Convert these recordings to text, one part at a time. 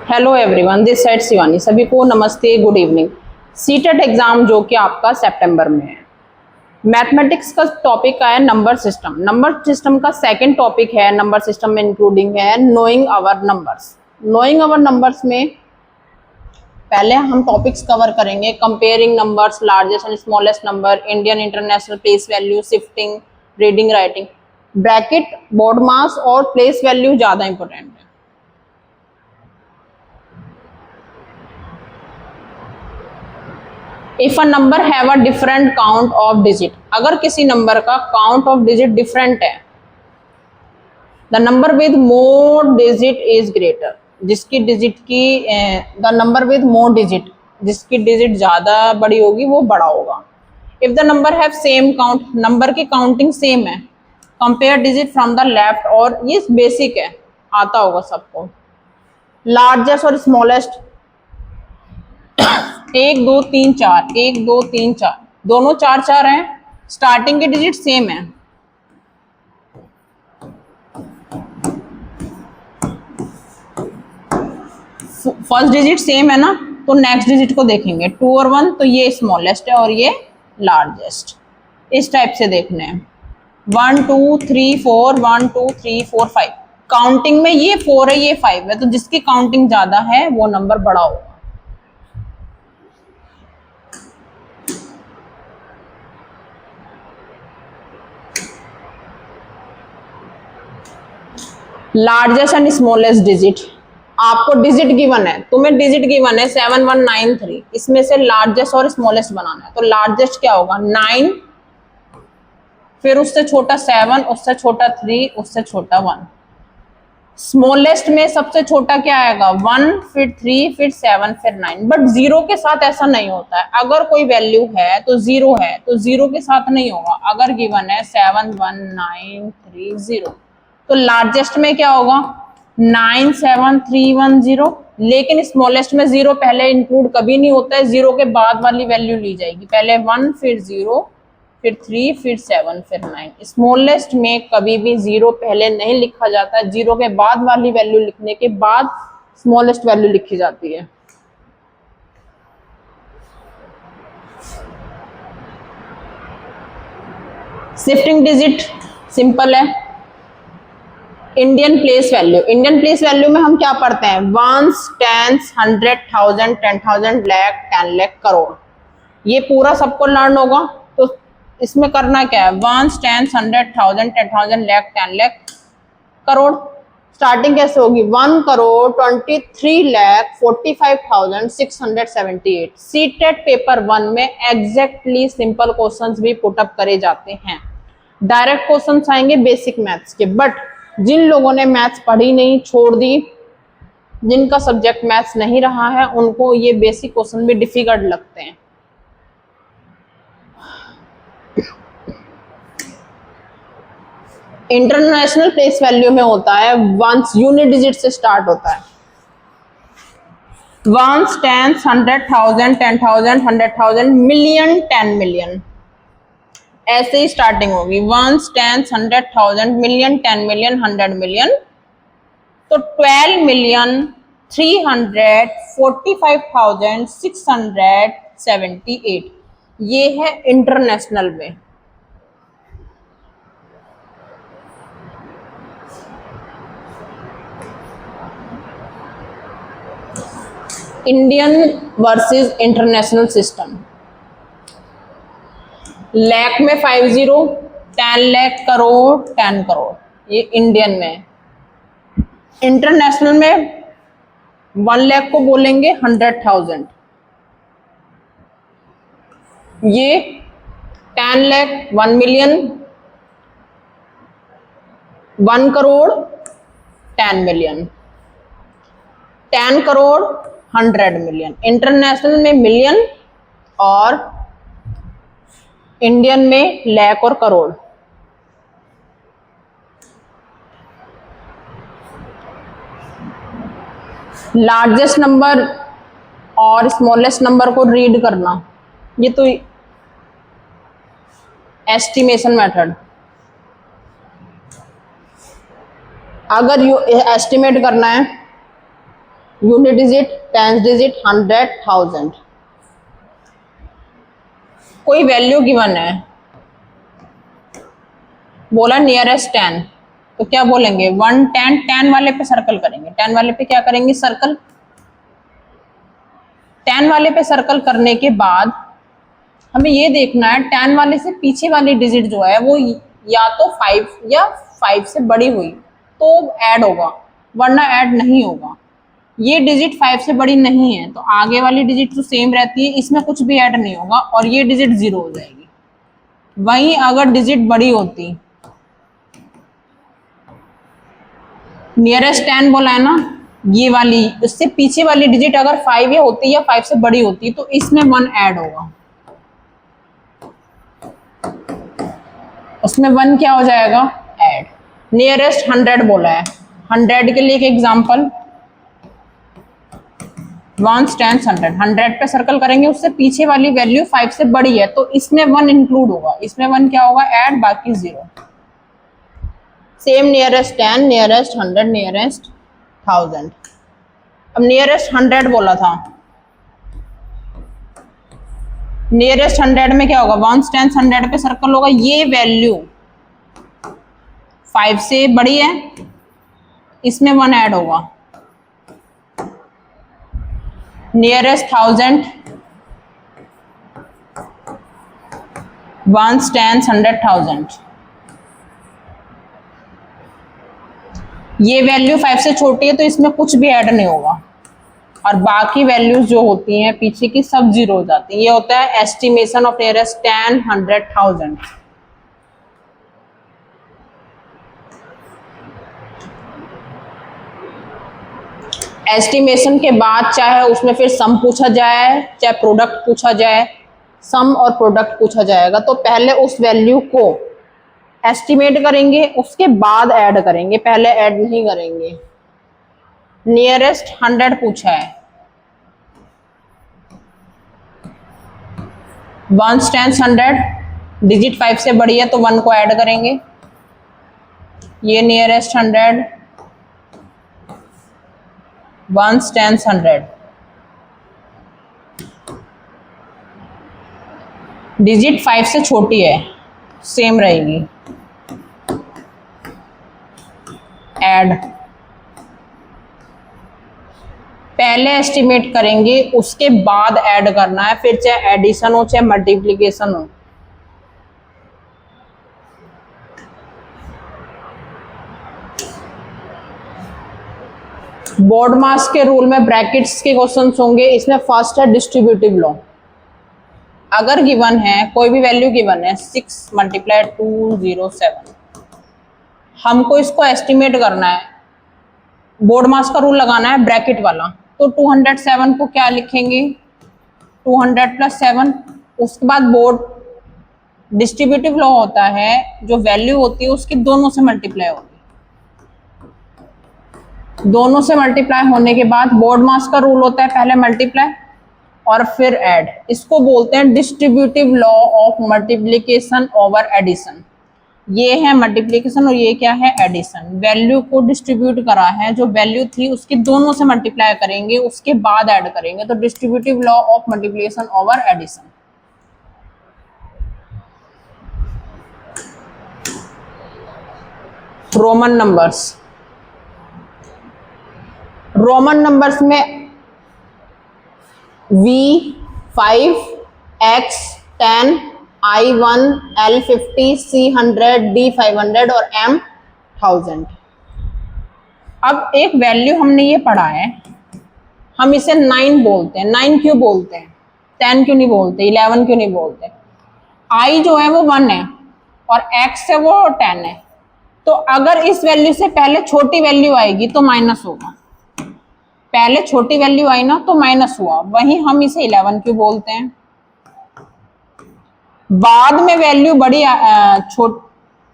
Hello everyone, this side Shivani. सभी को नमस्ते, गुड इवनिंग। सीटेट एग्जाम जो कि आपका सितंबर में है। मैथमेटिक्स का टॉपिक का है नंबर सिस्टम। नंबर सिस्टम का सेकंड टॉपिक है नंबर सिस्टम में इंक्लूडिंग है knowing our numbers. Knowing our numbers में पहले हम टॉपिक्स कवर करेंगे comparing numbers, largest and smallest number, Indian international place value, shifting, reading writing, bracket, board mass और place value ज्यादा important है। If a number have a different count of digit, अगर किसी नंबर का काउंट ऑफ डिजिट डिफरेंट है, the number with more digit is greater, जिसकी digit की the number with more digit, जिसकी डिजिट ज्यादा बड़ी होगी वो बड़ा होगा। If the number have same count, number की काउंटिंग सेम है, compare digit from the left, और ये बेसिक है, आता होगा सबको। लार्जेस्ट और स्मॉलेस्ट, 1 2 3 4, 1 2 3 4, दोनों 4 4 हैं, स्टार्टिंग की डिजिट सेम है। फर्स्ट डिजिट सेम है ना, तो नेक्स्ट डिजिट को देखेंगे 2 और 1, तो ये स्मॉलेस्ट है और ये लार्जेस्ट। इस टाइप से देखने हैं 1 2 3 4, 1 2 3 4 5, काउंटिंग में ये 4 है ये 5 है, तो जिसकी काउंटिंग ज्यादा है वो नंबर बड़ा होगा। लार्जेस्ट एंड स्मॉलेस्ट डिजिट, आपको डिजिट गिवन है, तुम्हें डिजिट गिवन है 7193, इसमें से लार्जेस्ट और स्मॉलेस्ट बनाना है। तो लार्जेस्ट क्या होगा 9, फिर उससे छोटा 7, उससे छोटा 3, उससे छोटा 1। स्मॉलेस्ट में सबसे छोटा क्या आएगा 1, फिर 3, फिर 7, फिर 9। बट जीरो के साथ ऐसा नहीं होता है, अगर कोई वैल्यू है तो जीरो है, तो जीरो के साथ नहीं होगा। अगर गिवन है 7 1 9 3 0, तो लार्जेस्ट में क्या होगा 9 7 3 1 0, लेकिन स्मॉलेस्ट में जीरो पहले इंक्लूड कभी नहीं होता है, जीरो के बाद वाली वैल्यू ली जाएगी, पहले 1 फिर 0 फिर 3 फिर 7 फिर 9। स्मॉलेस्ट में कभी भी जीरो पहले नहीं लिखा जाता है, जीरो के बाद वाली वैल्यू लिखने के बाद स्मॉलेस्ट वैल्यू लिखी जाती है। शिफ्टिंग डिजिट सिंपल है। Indian place value, Indian place value में हम क्या पढ़ते हैं वंस, टेंस, 100, 1000, 10,000, लाख, 10 लाख, करोड़, ये पूरा सबको लर्न होगा। तो इसमें करना क्या है ones, tens, 100, 1000, 10,000, lakh, 10 lakh, crore. Starting कैसे होगी 1 करोड़ 23 लाख 45,678। सीटेट पेपर 1 में एग्जैक्टली सिंपल क्वेश्चंस भी पुटअप करे जाते हैं, डायरेक्ट क्वेश्चंस आएंगे बेसिक मैथ्स के। बट जिन लोगों ने मैथ्स पढ़ी नहीं, छोड़ दी, जिनका सब्जेक्ट मैथ्स नहीं रहा है, उनको ये बेसिक क्वेश्चन भी डिफिकल्ट लगते हैं। इंटरनेशनल प्लेस वैल्यू में होता है वंस, यूनिट डिजिट से स्टार्ट होता है, वंस, टेंस, 100, 1000, 10,000, 100,000, मिलियन, 10 मिलियन, ऐसे ही स्टार्टिंग होगी ones, tens, 100, 1000, million, 10 million, 100 million. तो 12,345,678 ये है इंटरनेशनल में। Indian versus international system, lakh में 50, 10 लाख, करोड़, 10 करोड़, ये इंडियन में। इंटरनेशनल में 1 लाख को बोलेंगे 100,000, ये 10 lakh 1 million, 1 crore 10 million, 10 crore 100 million. International में मिलियन और इंडियन में लाख और करोड़। लार्जेस्ट नंबर और स्मॉलेस्ट नंबर को रीड करना, ये तो एस्टिमेशन मेथड। अगर यू एस्टिमेट करना है यूनिट डिजिट, टेंस डिजिट, 100, 1000। कोई वैल्यू गिवन है, बोला नियरेस्ट 10, तो क्या बोलेंगे 1 10, 10 वाले पे सर्कल करेंगे। 10 वाले पे क्या करेंगे, सर्कल। 10 वाले पे सर्कल करने के बाद हमें ये देखना है 10 वाले से पीछे वाली डिजिट जो है वो या तो 5 या 5 से बड़ी हुई तो ऐड होगा, वरना ऐड नहीं होगा। ये डिजिट 5 से बड़ी नहीं है तो आगे वाली डिजिट तो सेम रहती है, इसमें कुछ भी ऐड नहीं होगा और ये डिजिट 0 हो जाएगी। वहीं अगर डिजिट बड़ी होती, नियरेस्ट 10 बोला है ना, ये वाली उससे पीछे वाली डिजिट अगर 5 या होती या 5 से बड़ी होती तो इसमें 1 ऐड होगा, उसमें 1 क्या हो जाएगा, ऐड। नियरेस्ट 100 बोला है, 100 के लिए एक एग्जांपल, 1 10 100, 100 पे सर्कल करेंगे, उससे पीछे वाली वैल्यू 5 से बड़ी है तो इसमें 1 इंक्लूड होगा, इसमें 1 क्या होगा, ऐड, बाकी 0। Same nearest 10, nearest 100, nearest 1000। अब नियरेस्ट 100 बोला था, नियरेस्ट 100 में क्या होगा, 1 10 100 पे सर्कल होगा, ये वैल्यू 5 से बड़ी है, इसमें 1 ऐड होगा। नियरेस्ट 1000, 1 10 100 1000, ये वैल्यू 5 से छोटी है तो इसमें कुछ भी ऐड नहीं होगा और बाकी वैल्यूज जो होती हैं पीछे की सब 0 हो जाती है। ये होता है एस्टिमेशन ऑफ नियरेस्ट 10 100 1000। एस्टिमेशन के बाद चाहे उसमें फिर सम पूछा जाए चाहे प्रोडक्ट पूछा जाए, सम और प्रोडक्ट पूछा जाएगा तो पहले उस वैल्यू को एस्टिमेट करेंगे उसके बाद ऐड करेंगे, पहले ऐड नहीं करेंगे। नियरेस्ट 100 पूछा है, 1 10 100, डिजिट 5 से बड़ी है तो 1 को ऐड करेंगे। ये नियरेस्ट 100, 1 10 100, डिजिट 5 से छोटी है, सेम रहेगी, ऐड। पहले एस्टिमेट करेंगे उसके बाद ऐड करना है, फिर चाहे एडिशन हो चाहे मल्टीप्लिकेशन हो। बोर्ड मास के रूल में ब्रैकेट्स के क्वेश्चंस होंगे, इसमें फर्स्ट है डिस्ट्रीब्यूटिव लॉ। अगर गिवन है कोई भी वैल्यू गिवन है 6 × 207, हमको इसको एस्टिमेट करना है, बोर्ड मास का रूल लगाना है ब्रैकेट वाला, तो 207 को क्या लिखेंगे, 200 + 7। उसके बाद बोर्ड डिस्ट्रीब्यूटिव लॉ होता है, जो वैल्यू होती है उसकी दोनों से मल्टीप्लाई होती है, दोनों से मल्टीप्लाई होने के बाद बोर्ड मास का रूल होता है पहले मल्टीप्लाई और फिर ऐड। इसको बोलते हैं distributive law of multiplication over addition. ये है मल्टीप्लिकेशन और ये क्या है, एडिशन। वैल्यू को डिस्ट्रीब्यूट करा है, जो वैल्यू थी उसकी दोनों से मल्टीप्लाई करेंगे उसके बाद ऐड करेंगे, तो distributive law of multiplication over addition. Roman numbers, Roman numbers में V5 X 10 I1 L50 C100 D500 और M1000। अब एक वैल्यू हमने ये पढ़ा है, हम इसे 9 बोलते हैं। 9 क्यों बोलते हैं, 10 क्यों नहीं बोलते, 11 क्यों नहीं बोलते। I जो है वो 1 है और X है वो 10 है, तो अगर इस वैल्यू से पहले छोटी वैल्यू आएगी तो माइनस होगा, पहले छोटी वैल्यू आई ना तो माइनस हुआ, वहीं हम इसे 11 क्यों बोलते हैं। बाद में वैल्यू बड़ी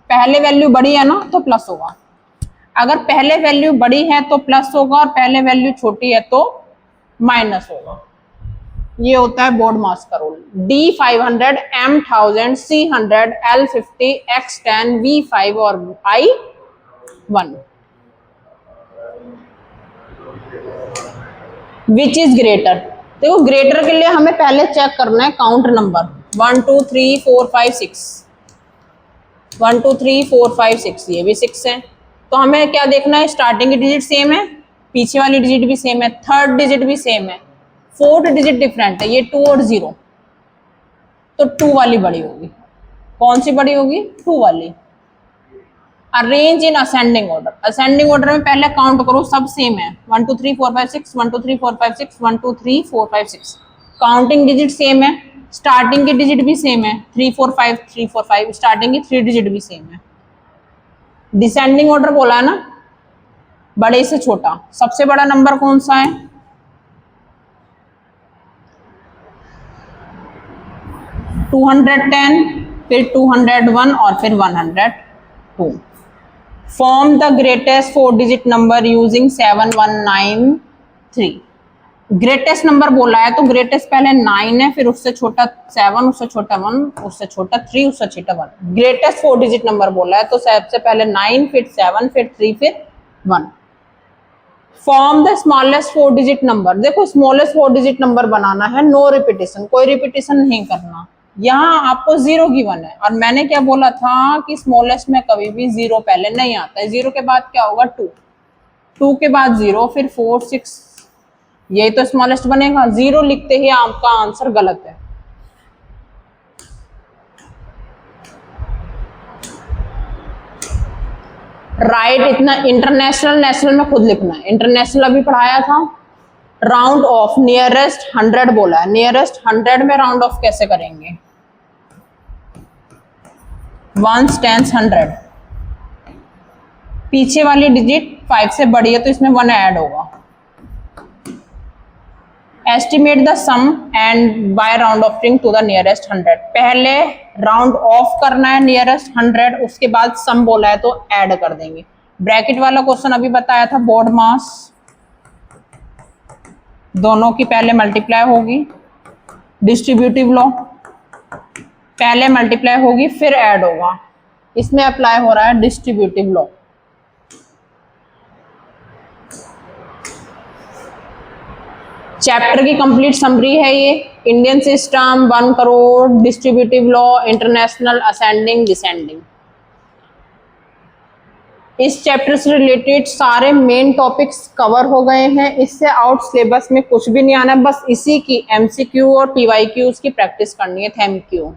पहले वैल्यू बड़ी है ना तो प्लस होगा, अगर पहले वैल्यू बड़ी है तो प्लस होगा और पहले वैल्यू छोटी है तो माइनस होगा। ये होता है बोर्ड मास का rule. D500 M1000 C100 L50 X10 V5 और I1। Which is greater. देखो ग्रेटर के लिए हमें पहले चेक करना है काउंट नंबर 1 2 3 4 5 6, 1 2 3 4 5 6, ये भी 6 है। तो हमें क्या देखना है, स्टार्टिंग की डिजिट सेम है, पीछे वाली डिजिट भी सेम है, थर्ड डिजिट भी सेम है, फोर्थ डिजिट डिफरेंट है, ये 2 और 0, तो 2 वाली बड़ी होगी। कौन सी बड़ी होगी? 2 वाली। Arrange in ascending order. Ascending order में पहले काउंट करो, सब सेम है, 1 2 3 4 5 6, 1 2 3 4 5 6, 1 2 3 4 5 6, काउंटिंग डिजिट सेम है, स्टार्टिंग की डिजिट भी सेम है, 3 4 5 3 4 5, स्टार्टिंग की 3 डिजिट भी सेम है। डिसेंडिंग ऑर्डर बोला है ना, बड़े से छोटा। सबसे बड़ा नंबर कौन सा है? 210, फिर 201 और फिर 102। Form the greatest 4 digit number using 7193। Greatest number बोला है तो ग्रेटेस्ट पहले 9 है, फिर उससे छोटा 7, उससे छोटा 1, उससे छोटा 3, उससे छोटा 1। ग्रेटेस्ट 4 डिजिट नंबर बोला है तो सबसे पहले 9, फिर 7, फिर 3, फिर 1। Form the smallest 4 digit number. देखो स्मॉलेस्ट 4 डिजिट नंबर बनाना है, नो रिपीटेशन, कोई रिपीटेशन नहीं करना। यहाँ आपको 0 गिवन है और मैंने क्या बोला था कि स्मॉलेस्ट में कभी भी 0 पहले नहीं आता है। 0 के बाद क्या होगा? 2, 2 के बाद 0, फिर 4 6, यही तो स्मॉलेस्ट बनेगा। 0 लिखते ही आपका आंसर गलत है। राइट इतना इंटरनेशनल, नेशनल में खुद लिखना है। इंटरनेशनल अभी पढ़ाया था। राउंड ऑफ नियरेस्ट 100 बोला है, नियरेस्ट 100 में राउंड ऑफ कैसे करेंगे? 1s 10s 100, पीछे वाली डिजिट 5 से बड़ी है तो इसमें 1 ऐड होगा। Estimate the sum and by round offing to the nearest 100। पहले राउंड ऑफ करना है नियरेस्ट 100, उसके बाद सम बोला है तो ऐड कर देंगे। ब्रैकेट वाला क्वेश्चन अभी बताया था, बोर्ड मास, दोनों की पहले मल्टीप्लाई होगी। डिस्ट्रीब्यूटिव लॉ, पहले मल्टीप्लाई होगी फिर ऐड होगा, इसमें अप्लाई हो रहा है डिस्ट्रीब्यूटिव लॉ। चैप्टर की कंप्लीट समरी है ये। Indian system, 1 crore, distributive law, international, ascending, descending. इस चैप्टर से रिलेटेड सारे मेन टॉपिक्स कवर हो गए हैं। इससे आउट सिलेबस में कुछ भी नहीं आना है, बस इसी की MCQ और PYQs की प्रैक्टिस करनी है। Thank you.